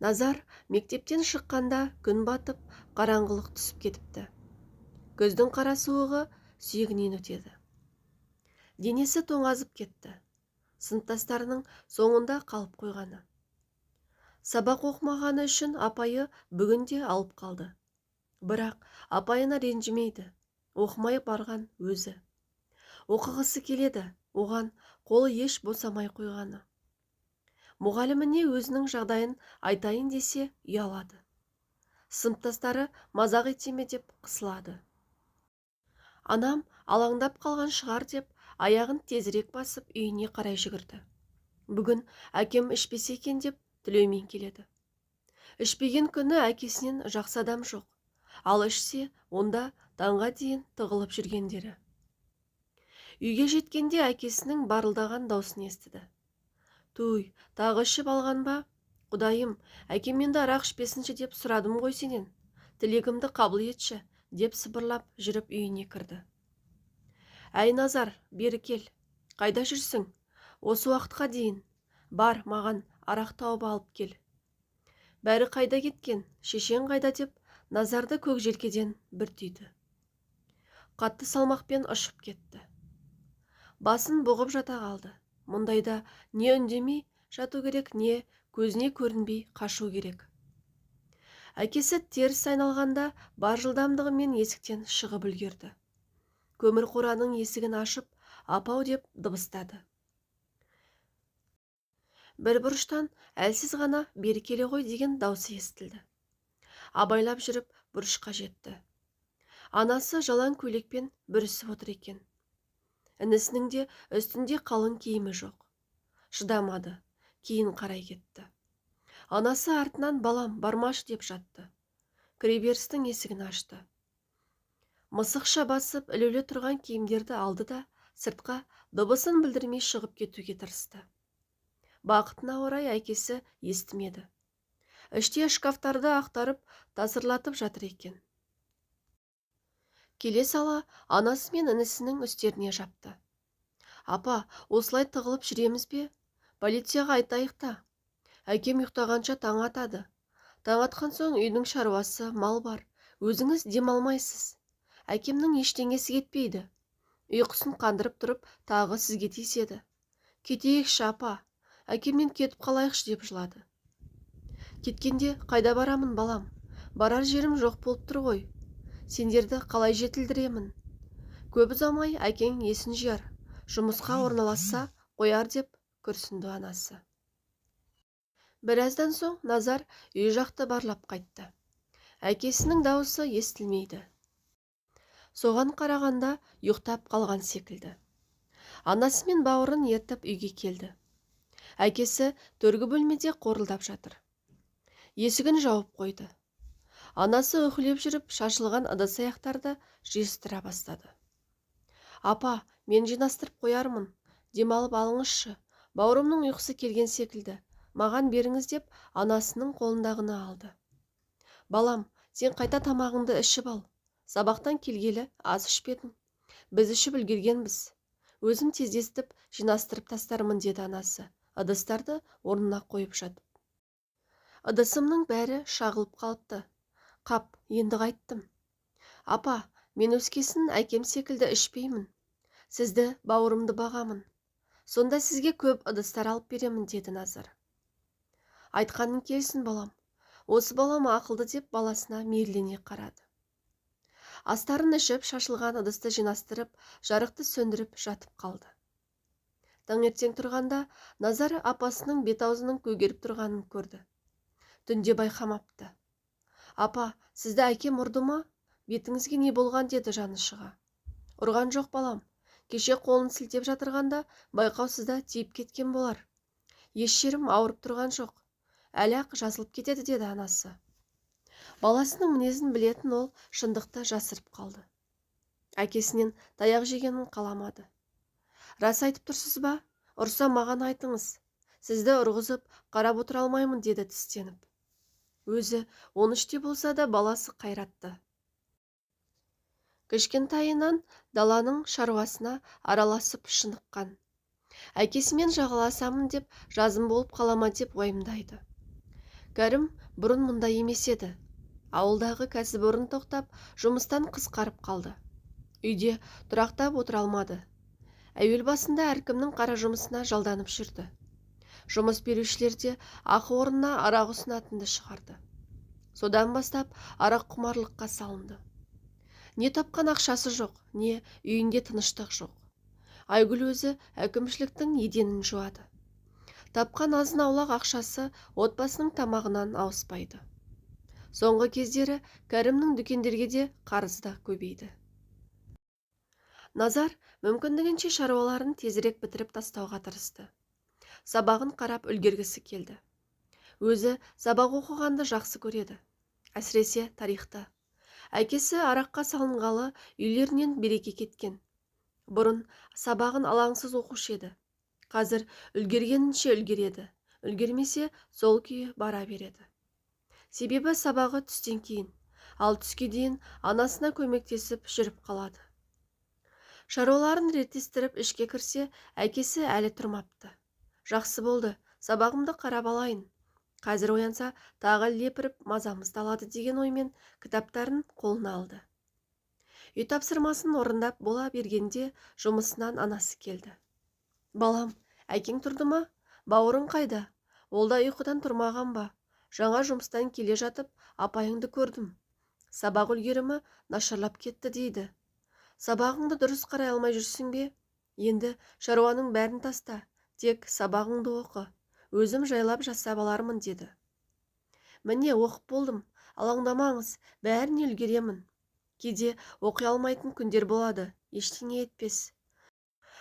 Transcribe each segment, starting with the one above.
Назар мектептен шыққанда күн батып, қараңғылық түсіп кетіпті. Көздің қара суығы сүйегінен өтеді. Денесі тоңазып кетті. Сыныптастарының соңында қалып қойғаны. Сабақ оқымағаны үшін апайы бүгінде алып қалды. Бірақ апайына ренжімейді. Оқымай барған өзі. Оқығысы келеді, оған қолы еш босамай қойғаны. Мұғаліміне өзінің жағдайын айтайын десе ұялады. Сыныптастары мазақ ете ме деп қысылады. Анам алаңдап қалған шығар деп аяғын тезірек басып үйіне қарай жүгірді. Бүгін әкем ішпесе екен деп тілеумен келеді. Ішпеген күні әкесінен жақсы адам жоқ. Ал ішсе, онда таңға дейін тығылып жүргендері. Үйге жеткенде әкесінің барылдаған даусын естіді. Туй, тағы ішіп алған ба? Құдайым, әкеменді арақ ішпесінші деп сұрадым ғой сенен. Тілегімді қабыл етші, деп сыбырлап жүріп үйіне кірді. Әй Назар, бері кел. Қайда жүрсің? Осы уақытқа дейін. Бар, маған арақ тауып алып кел. Бәрі қайда кеткен? Шешең қайда деп Назарды көк желкеден бір түйді. Қатты салмақпен ұшып кетті. Басын бұғып жата қалды. Мұндайда не үндемей жату керек, не көзіне көрінбей қашу керек. Әкесі теріс айналғанда бар жылдамдығымен есіктен шығып үлгерді. Көмір қораның есігін ашып, апау деп дыбыстады. Бір бұрыштан әлсіз ғана бері келе ғой деген даусы естілді. Абайлап жүріп бұрышқа жетті. Анасы жалаң көйлекпен бүрісіп отыр екен. Інісінің де үстінде қалың киімі жоқ. Шыдамады, кейін қарай кетті. Анасы артынан балам бармашы деп жатты. Кіреберістің есігін ашты. Мысықша басып ілулі тұрған киімдерді алды да сыртқа дыбысын білдірмей шығып кетуге тырысты. Бақытына орай әкесі естімеді. Іште шкафтарды ақтарып, тасырлатып жатыр екен. Келе сала анасы мен інісінің үстеріне жапты. Апа, осылай тығылып жүреміз бе? Полицияға айтайық та. Әкем ұйықтағанша таң атады. Таң атқан соң үйдің шаруасы, мал бар. Өзіңіз демалмайсыз. Әкемнің ештеңесі кетпейді. Ұйқысын қандырып тұрып, тағы сізге тиіседі. Кетейікші апа. Әкеммен кетіп қалайықшы деп жылады. Кеткенде қайда барамын балам? Барар жерім жоқ болып тұр ғой. Сендерді қалай жетілдіремін? Көп ұзамай әкең есін жияр. Жұмысқа орналасса қояр деп күрсінді анасы. Біраздан соң Назар үй жақты барлап қайтты. Әкесінің дауысы естілмейді. Соған қарағанда ұйықтап қалған секілді. Анасы мен бауырын ертіп үйге келді. Әкесі төргі бөлмеде қорылдап жатыр. Есігін жауып қойды. Анасы үхілеп жүріп шашылған ыдыс-аяқтарды жиыстыра бастады. Апа, мен жинастырып қоярмын. Демалып алыңызшы. Бауырымның ұйқысы келген секілді. Маған беріңіз деп анасының қолындағыны алды. Балам, сен қайта тамағыңды ішіп ал. Сабақтан келгелі аз ішпедің. Біз ішіп үлгергенбіз. Өзім тездестіп жинастырып тастармын деді анасы, ыдыстарды орнына қойып жатып. Ыдысымның бәрі шағылып қалыпты. Қап, енді қайттым. Апа, мен өскесін әкем секілді ішпеймін. Сізді бауырымды бағамын. Сонда сізге көп ыдыстар алып беремін, деді Назар. Айтқаның келсін балам. Осы балам ақылды деп баласына мейірлене қарады. Астарын ішіп, шашылған ыдысты жинастырып, жарықты сөндіріп жатып қалды. Таңертең тұрғанда Назар апасының бет-аузының көгеріп тұрғанын көрді. Түнде байқамапты. Апа, сізді әкем ұрды ма? Бетіңізге не болған, деді жаны шыға. Ұрған жоқ балам. Кеше қолын сілтеп жатырғанда байқаусызда тиіп кеткен болар. Еш жерім ауырып тұрған жоқ. Әлі-ақ жазылып кетеді, деді анасы. Баласының мінезін білетін ол шындықты жасырып қалды. Әкесінен таяқ жегенін қаламады. Рас айтып тұрсыз ба? Ұрса маған айтыңыз. Сізді ұрғызып қарап отыра алмаймын, деді тістеніп. Өзі 13-те болса да баласы қайратты. Кішкентайынан даланың шаруасына араласып шыныққан. Әкесімен жағаласамын деп жазым болып қалама деп уайымдайды. Кәрім бұрын мұнда емес еді. Ауылдағы кәсіпорын тоқтап, жұмыстан қысқарып қалды. Үйде тұрақтап отыра алмады. Әуел басында әркімнің қара жұмысына жалданып жүрді. Жұмыс берушілер де ақы орнына арақ ұсынатынды шығарды. Содан бастап арақ құмарлыққа салынды. Не тапқан ақшасы жоқ, не үйінде тыныштық жоқ. Айгүл өзі әкімшіліктің еденін жуады. Тапқан азын аулақ ақшасы отбасының тамағынан ауыспайды. Соңғы кездері Кәрімнің дүкендерге де қарызы да көбейді. Назар мүмкіндігінше шаруаларын тезірек бітіріп тастауға тырысты. Сабағын қарап үлгергісі келді. Өзі сабақ оқығанды жақсы көреді. Әсіресе тарихты. Әкесі араққа салынғалы үйлерінен береке кеткен. Бұрын сабағын алаңсыз оқушы еді. Қазір үлгергенінше үлгереді. Үлгермесе сол күйі бара береді. Себебі сабағы түстен кейін, ал түске дейін анасына көмектесіп жүріп қалады. Шаруаларын реттестіріп ішке кірсе, әкесі әлі тұрмапты. Жақсы болды, сабағымды қарап алайын. Қазір оянса, тағы лепіріп мазамызды алады деген оймен кітаптарын қолына алды. Үй тапсырмасын орындап бола бергенде жұмысынан анасы келді. Балам, әкең тұрды ма? Бауырың қайда? Ол да ұйқыдан тұрмаған ба? Жаңа жұмыстан келе жатып, апайыңды көрдім. Сабақ үлгерімі нашарлап кетті дейді. Сабағыңды дұрыс қарай алмай жүрсің бе? Енді шаруаның бәрін таста, тек сабағыңды оқы. Өзім жайлап жасап алармын деді. Міне оқып болдым, алаңдамаңыз, бәріне үлгеремін. Кейде оқи алмайтын күндер болады, ештеңе етпес.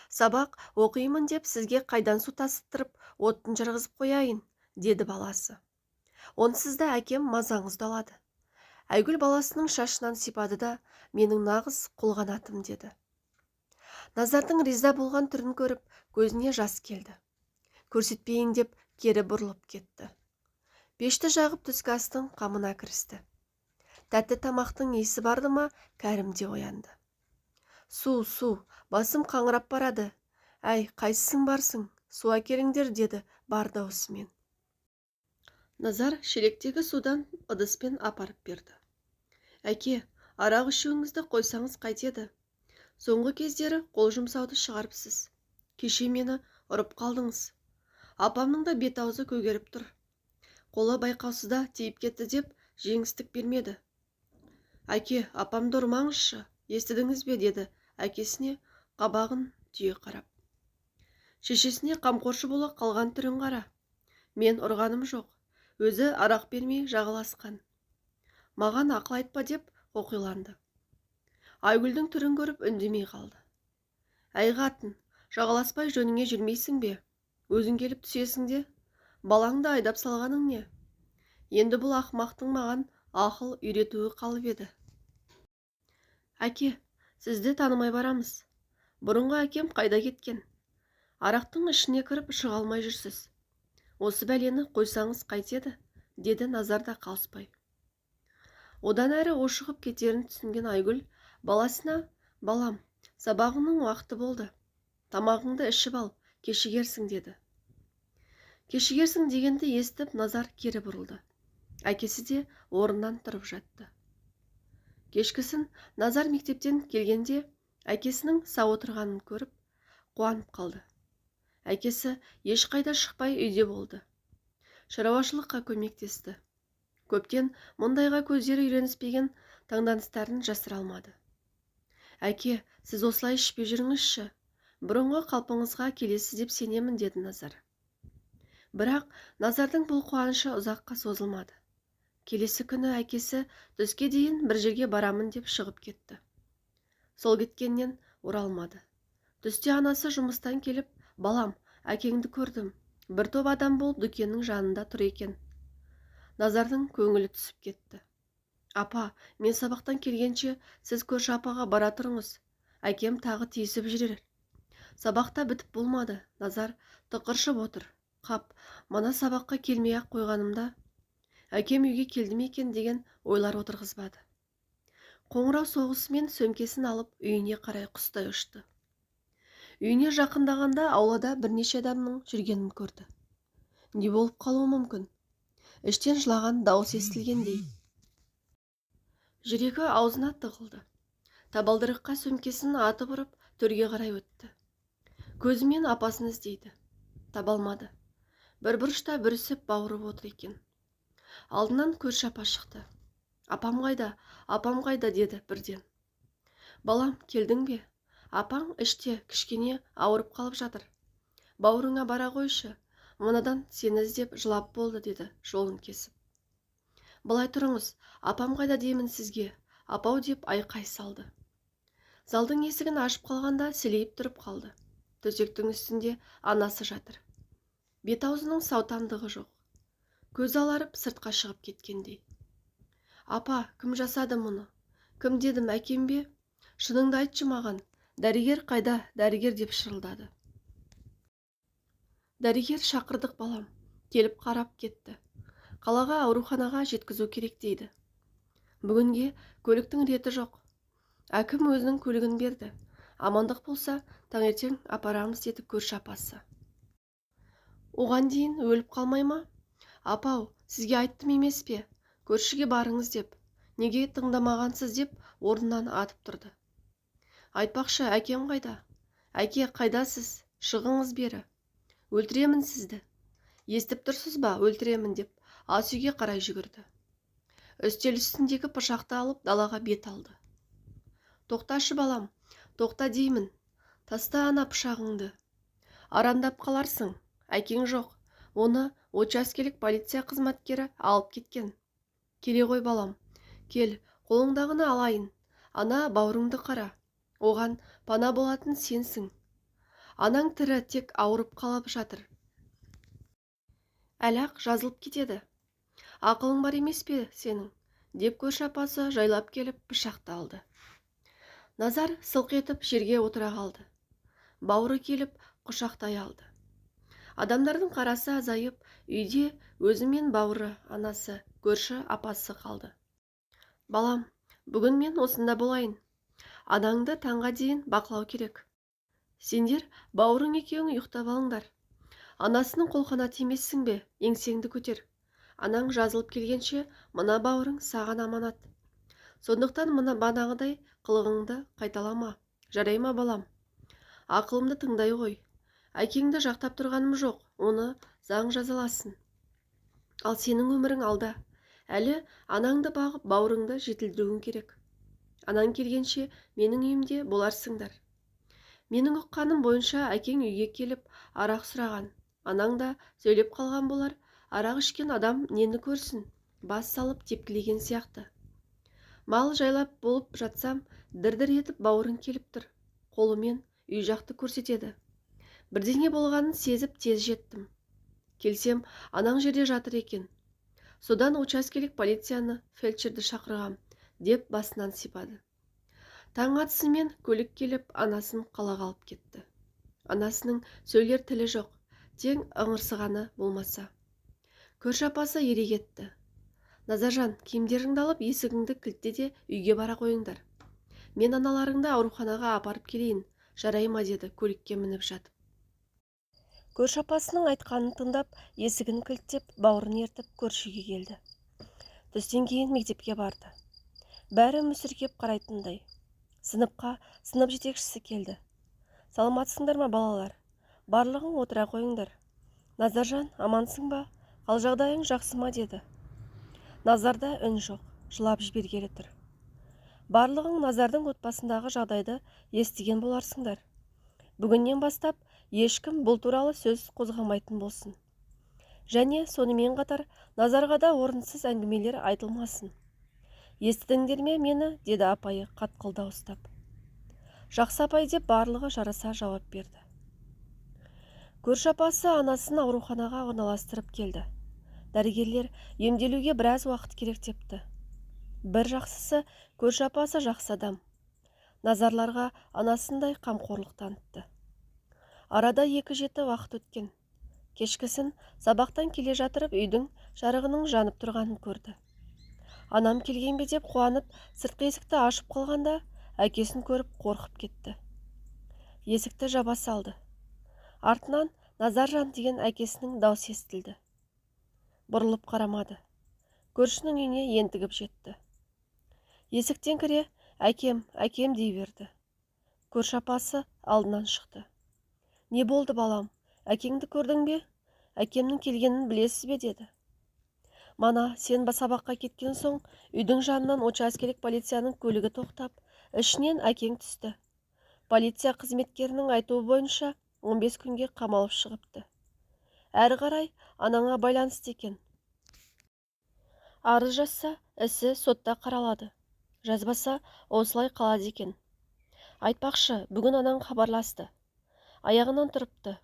Сабақ оқимын деп сізге қайдан су тасыттырып, оттын жарғызып қояйын, деді баласы. Онсыз да әкем мазаңызды алады. Айгүл баласының шашынан сипады да, менің нағыз қолғанатым деді. Назардың риза болған түрін көріп, көзіне жас келді. Көрсетпейін деп кері бұрылып кетті. Пешті жағып түскі астың қамына кірісті. Тәтті тамақтың иісі барды ма, Кәрім де оянды. Су, басым қаңырап барады. Әй, қайсың барсың? Су әкеліңдер деді бар даусымен. Назар шелектегі судан ыдыспен апарып берді. Әке, арақ ішуіңізді қойсаңыз қайтеді? Соңғы кездері қол жұмсауды шығарыпсыз. Кеше мені ұрып қалдыңыз. Апамның да бет аузы көгеріп тұр. Қолы байқаусызда тиіп кетті деп жеңістік бермеді. Әке, апамды ұрмаңызшы, естідіңіз бе деді әкесіне қабағын түйе қарап. Шешесіне қамқоршы бола қалған түрін қара. Мен ұрғаным жоқ, өзі арақ бермей жағаласқан. Маған ақыл айтпа деп қоқиланды. Айгүлдің түрін көріп үндемей қалды. Әй қатын, жағаласпай жөніңе жүрмейсің бе? Өзің келіп түсесің де, балаңды айдап салғаның не? Енді бұл ақымақтың маған ақыл үйретуі қалып еді. Әке, сізді танымай барамыз. Бұрынғы әкем қайда кеткен? Арақтың ішіне кіріп шыға алмай жүрсіз. Осы бәлені қойсаңыз қайтеді, деді Назар да қалыспай. Одан әрі ошығып кетерін түсінген Айгүл баласына, балам, сабағыңның уақыты болды. Тамағыңды ішіп ал, кешігерсің деді. Кешігерсің дегенді естіп Назар кері бұрылды. Әкесі де орнынан тұрып жатты. Кешкісін Назар мектептен келгенде әкесінің сау отырғанын көріп, қуанып қалды. Әкесі ешқайда шықпай үйде болды. Шаруашылыққа көмектесті. Көптен мұндайға көздері үйреніспеген таңданыстарын жасыра алмады. Әке, сіз осылай ішпей жүріңізші. Бұрынғы қалпыңызға келесіз деп сенемін, деді Назар. Бірақ Назардың бұл қуанышы ұзаққа созылмады. Келесі күні әкесі түске дейін бір жерге барамын деп шығып кетті. Сол кеткеннен оралмады. Түсте анасы жұмыстан келіп, балам, әкеңді көрдім. Бір топ адам болып дүкеннің жанында тұр екен. Назардың көңілі түсіп кетті. Апа, мен сабақтан келгенше сіз көрші апаға бара тұрыңыз. Әкем тағы тиісіп жүрер. Сабақта бітіп болмады. Назар тықыршып отыр. Қап, мана сабаққа келмей-ақ қойғанымда әкем үйге келді ме екен деген ойлар отырғызбады. Қоңырау соғысымен сөмкесін алып үйіне қарай құстай ұшты. Үйіне жақындағанда аулада бірнеше адамның жүргенін көрді. Не болып қалуы мүмкін? Іштен жылаған дауыс естілгендей. Жүрегі аузына тығылды. Табалдырыққа сөмкесін атып ұрып төрге қарай өтті. Көзімен апасын іздейді. Таба алмады. Бір бұрышта бүрісіп бауырып отыр екен. Алдынан көрші апа шықты. Апам қайда деді бірден. Балам, келдің бе? Апаң іште кішкене ауырып қалып жатыр. Бауырыңа бара қойшы. Мынадан сені іздеп жылап болды деді жолын кесіп. Былай тұрыңыз, апам қайда деймін сізге, апау деп айқай салды. Залдың есігін ашып қалғанда сілейіп тұрып қалды. Төсектің үстінде анасы жатыр. Бет-аузының саутандығы жоқ. Көз аларып сыртқа шығып кеткендей. Апа, кім жасады мұны? Кім дедім, әкем бе? Шыныңды айтшы маған. Дәрігер қайда? Дәрігер деп шырылдады. Дәрігер шақырдық балам. Келіп қарап кетті. Қалаға ауруханаға жеткізу керек дейді. Бүгінге көліктің реті жоқ. Әкім өзінің көлігін берді. Амандық болса, таңертең апарамыз деді көрші апасы. Оған дейін өліп қалмай ма? Апау, сізге айттым емес пе? Көршіге барыңыз деп. Неге тыңдамағансыз деп орнынан атып тұрды. Айтпақшы, әкем қайда? Әке, қайдасыз? Шығыңыз бері. Өлтіремін сізді. Естіп тұрсыз ба? Өлтіремін деп ас үйге қарай жүгірді. Үстел үстіндегі пышақты алып далаға бет алды. Тоқташы балам, тоқта деймін. Таста ана пышағыңды. Арандап қаларсың. Әкең жоқ. Оны учаскелік полиция қызметкері алып кеткен. Келе ғой балам. Кел, қолыңдағыны алайын. Ана бауырыңды қара. Оған пана болатын сенсің. Анаң тірі, тек ауырып қалып жатыр. Әлі-ақ жазылып кетеді. Ақылың бар емес пе сенің? Деп көрші апасы жайлап келіп пышақты алды. Назар сылқ етіп жерге отыра қалды. Бауыры келіп құшақтай алды. Адамдардың қарасы азайып, үйде өзі мен бауыры, анасы, көрші апасы қалды. Балам, бүгін мен осында болайын. Анаңды таңға дейін бақылау керек. Сендер бауырың екеуің ұйықтап алыңдар. Анасының қолқана тимессің бе? Еңсеңді көтер. Анаң жазылып келгенше мына бауырың саған аманат. Сондықтан мына банағыдай қылығыңды қайталама. Жарай ма балам? Ақылымды тыңдай ғой. Әкеңді жақтап тұрғаным жоқ, оны заң жазаласын. Ал сенің өмірің алда. Әлі анаңды бағып бауырыңды жетілдіруің керек. Анаң келгенше менің үйімде боларсыңдар. Менің ұққаным бойынша әкең үйге келіп арақ сұраған. Анаң да сөйлеп қалған болар. Арақ ішкен адам нені көрсін? Бас салып тепкілеген сияқты. Мал жайлап болып жатсам, дір-дір етіп бауырың келіп тұр. Қолымен үй жақты көрсетеді. Бірдеңе болғанын сезіп тез жеттім. Келсем, анаң жерде жатыр екен. Содан учаскелік полицияны, фельдшерді шақырғам, деп басынан сипады. Таң атысымен көлік келіп анасын қалаға алып кетті. Анасының сөйлер тілі жоқ, тең ыңырсығаны болмаса. Көрші апасы ере кетті. Назаржан, киімдеріңді алып есігіңді кілтте де үйге бара қойыңдар. Мен аналарыңды ауруханаға апарып келейін, жарай ма деді көлікке мініп жатып. Көрші апасының айтқанын тыңдап, есігін кілттеп, бауырын ертіп көршіге келді. Түстен кейін мектепке барды. Бәрі мүсіркеп қарайтындай. Сыныпқа сынып жетекшісі келді. Саламатсыңдар ма балалар? Барлығың отыра қойыңдар. Назаржан, амансың ба? Қал жағдайың жақсы ма деді. Назарда үн жоқ, жылап жібергелі тұр. Барлығың Назардың отбасындағы жағдайды естіген боларсыңдар. Бүгіннен бастап ешкім бұл туралы сөз қозғамайтын болсын. Және сонымен қатар Назарға да орынсыз әңгімелер айтылмасын. Естідіңдер ме мені? Деді апайы қатқыл дауыстап. Жақсы апай деп барлығы жараса жауап берді. Көрші апасы анасын ауруханаға орналастырып келді. Дәрігерлер емделуге біраз уақыт керек депті. Бір жақсысы, көрші апасы жақсы адам. Назарларға анасындай қамқорлық танытты. Арада 2-7 уақыт өткен. Кешкісін сабақтан келе жатырып үйдің жарығының жанып тұрғанын көрді. Анам келген бе деп қуанып, сыртқы есікті ашып қалғанда, әкесін көріп қорқып кетті. Есікті жаба салды. Артынан Назаржан деген әкесінің даусы естілді. бұрылып қарамады. Көршінің үйіне ентігіп жетті. Есіктен кіре әкем, әкем дей берді. Көрші апасы алдынан шықты. Не болды балам, әкеңді көрдің бе? Әкемнің келгенін білесіз бе деді. Мана сен сабаққа кеткен соң үйдің жанынан учаскелік полицияның көлігі тоқтап, ішінен әкең түсті. Полиция қызметкерінің айтуы бойынша 15 күнге қамалып шығыпты. Әрі қарай анаңа байланысты екен. Арыз жазса, ісі сотта қаралады. Жазбаса, осылай қалады екен. Айтпақшы, бүгін анаң хабарласты. Аяғынан тұрыпты.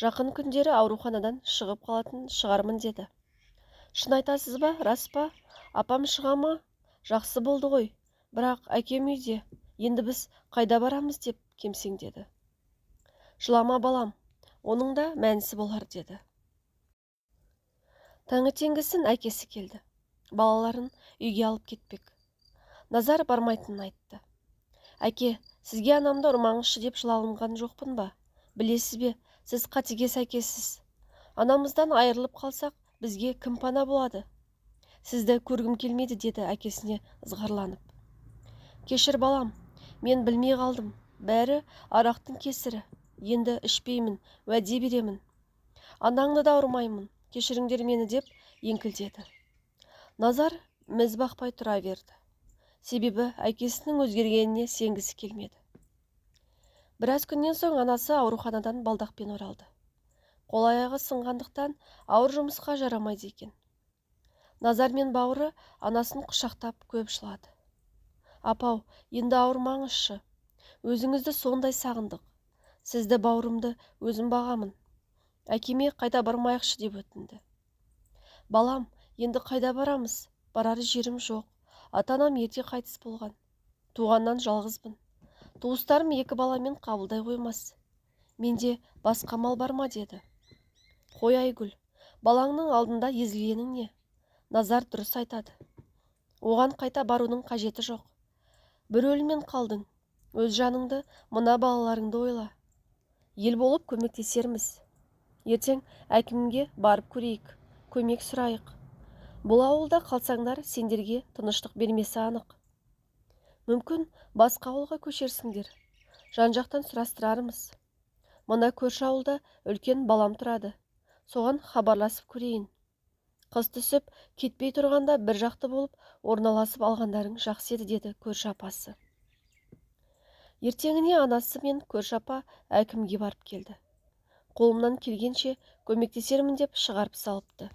Жақын күндері ауруханадан шығып қалатын шығармын деді. Шын айтасыз ба, рас па? Апам шыға ма? Жақсы болды ғой. Бірақ әкем үйде. Енді біз қайда барамыз деп кемсеңдеді. Жылама балам, оның да мәнісі болар деді. Таңертеңгісін әкесі келді. Балаларын үйге алып кетпек. Назар бармайтынын айтты. Әке, сізге анамды ұрмаңызшы деп жылалынған жоқпын ба? Білесіз бе, сіз қатыгез әкесіз. Анамыздан айырылып қалсақ, бізге кім пана болады? Сізді көргім келмеді деді әкесіне ызғарланып. Кешір балам, мен білмей қалдым. Бәрі арақтың кесірі. Енді ішпеймін, уәде беремін. Анаңды да ұрмаймын. Кешіріңдер мені деп еңкілдеді. Назар міз бақпай тұра берді. Себебі әкесінің өзгергеніне сенгісі келмеді. Біраз күннен соң анасы ауруханадан балдақпен оралды. Қол-аяғы сынғандықтан ауыр жұмысқа жарамайды екен. Назар мен бауыры анасын құшақтап көп жылады. Апау, енді ауырмаңызшы. Өзіңізді сондай сағындық. Сізді бауырымды өзім бағамын. Әкеме қайда бармайықшы деп өтінді. Балам, енді қайда барамыз? Барар жерім жоқ. Ата-анам ерте қайтыс болған. Туғаннан жалғызбын. Туыстарым 2 баламен қабылдай қоймас. Менде басқа мал бар ма деді. Қой Айгүл, балаңның алдында езілгенің не? Назар дұрыс айтады. Оған қайта барудың қажеті жоқ. Бір өліммен қалдың. Өз жаныңды, мына балаларыңды ойла. Ел болып көмектесерміз. Ертең әкімге барып көрейік, көмек сұрайық. Бұл ауылда қалсаңдар, сендерге тыныштық бермесі анық. Мүмкін басқа ауылға көшерсіңдер. Жан-жақтан сұрастырармыз. Мына көрші ауылда үлкен балам тұрады. Соған хабарласып көрейін. Қыс түсіп, кетпей тұрғанда бір жақты болып орналасып алғандарың жақсы еді деді көрші апасы. Ертеңіне анасы мен көрші апа әкімге барып келді. Қолымнан келгенше көмектесермін деп шығарып салыпты.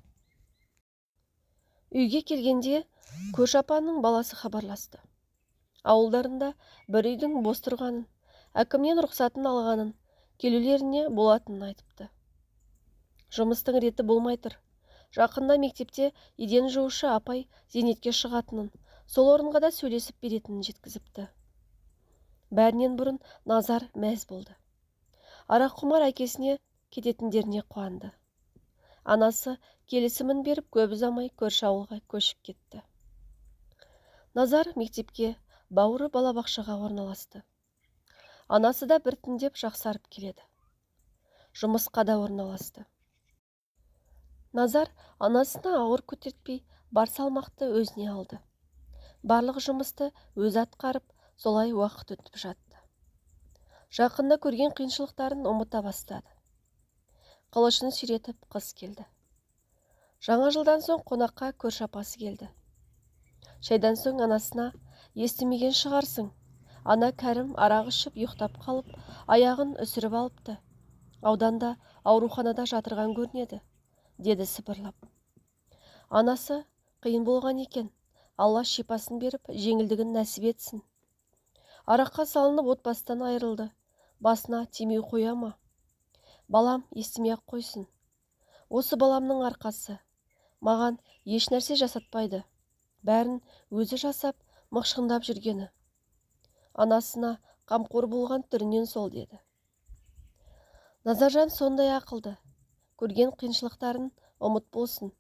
Үйге келгенде көрші апаның баласы хабарласты. Ауылдарында бір үйдің бос тұрғанын, әкімнен рұқсатын алғанын, келулеріне болатынын айтыпты. Жұмыстың реті болмай тұр. Жақында мектепте еден жуушы апай зейнетке шығатынын, сол орынға да сөйлесіп беретінін жеткізіпті. Бәрінен бұрын Назар мәз болды. Араққұмар әкесіне кететіндеріне қуанды. Анасы келісімін беріп көп ұзамай көрші ауылға көшіп кетті. Назар мектепке, бауыры балабақшаға орналасты. Анасы да біртіндеп жақсарып келеді. Жұмысқа да орналасты. Назар анасына ауыр көтертпей бар салмақты өзіне алды. Барлық жұмысты өзі атқарып, солай уақыт өтіп жатты. Жақында көрген қиыншылықтарын ұмыта бастады. Қылышын сүйретіп қыс келді. Жаңа жылдан соң қонаққа көрші апасы келді. Шайдан соң анасына, естімеген шығарсың. Ана Кәрім арақ ішіп ұйықтап қалып, аяғын үсіріп алыпты. Ауданда ауруханада жатырған көрінеді, деді сыбырлап. Анасы, қиын болған екен. Алла шипасын беріп, жеңілдігін нәсіп етсін. Араққа салынып отбасынан айырылды. Басына тимей қоя ма? Балам естімей-ақ қойсын. Осы баламның арқасы. Маған еш нәрсе жасатпайды. Бәрін өзі жасап, мықшыңдап жүргені. Анасына қамқор болған түрінен сол деді. Назаржан сондай ақылды. Көрген қиыншылықтарын ұмыт болсын.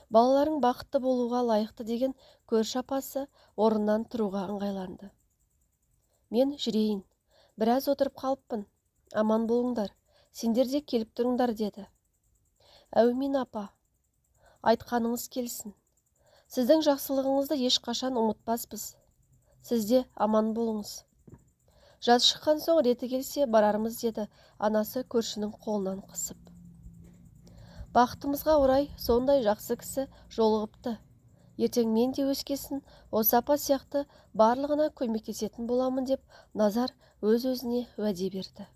Балаларың бақытты болуға лайықты деген көрші апасы орнынан тұруға ыңғайланды. Мен жүрейін. Біраз отырып қалыппын. Аман болыңдар. Сендер де келіп тұрыңдар деді. Әумин апа. Айтқаныңыз келсін. Сіздің жақсылығыңызды ешқашан ұмытпаспыз. Сізде аман болыңыз. Жаз шыққан соң реті келсе барармыз, деді анасы көршінің қолынан қысып. Бақытымызға орай сондай жақсы кісі жолығыпты. Ертең мен де өскесін осы апа сияқты барлығына көмектесетін боламын деп Назар өз-өзіне уәде берді.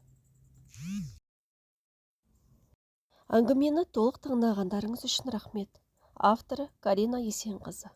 Әңгімені толық тыңдағандарыңыз үшін рахмет. Авторы Карина Есенқызы.